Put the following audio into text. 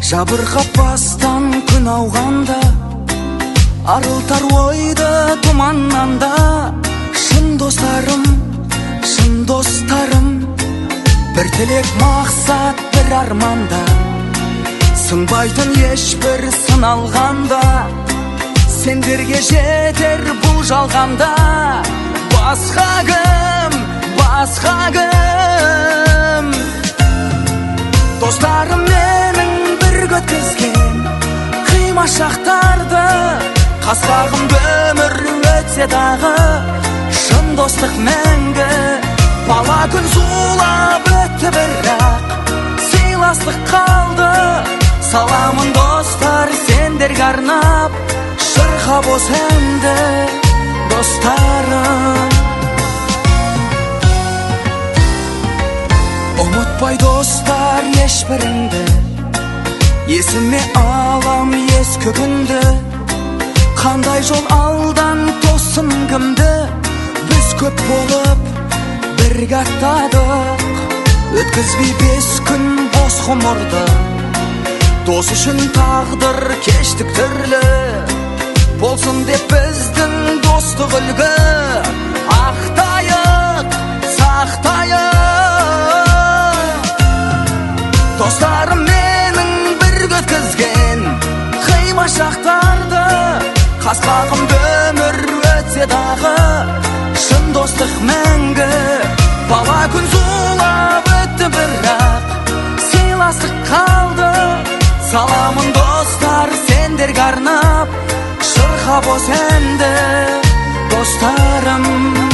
Жабырқапастан күн ауғанда, арылтар ойды тұманнанда. Шын достарым, бір тілек мақсат, бір арманда. Сынбайтын ешбір сыналғанда, сендерге жетер бұл жалғанда. Басқа кім достарым менің бірге өткізген қимашақтарды. Қасқағымды өмір өтсе дағы, шын достық мәңгі. Бала күн зулап өтті бірақ, сыйластық қалды. Саламын достар сендерге арнап, шырқап осы әнді достарым. Ұмытпай достар ешбіріңді, есіме алам ескі күнді. Қандай жол алдан тосын кімді, біз көп болып бірге аттадық. Өткізбей 5 күн бос ғұмырды, дос үшін тағдыр кештік түрлі. Болсын деп біздің достық үлгі, ақтайық, сақтайық. Достарым менің бірге өткізген қимашақтарды. Қасқағымды өмір өтсе дағы, шын достық мәңгі. Бала күн зулап өтті бірақ, сыйластық қалды. Саламын достар сендерге арнап, шырқап осы әнді достарым.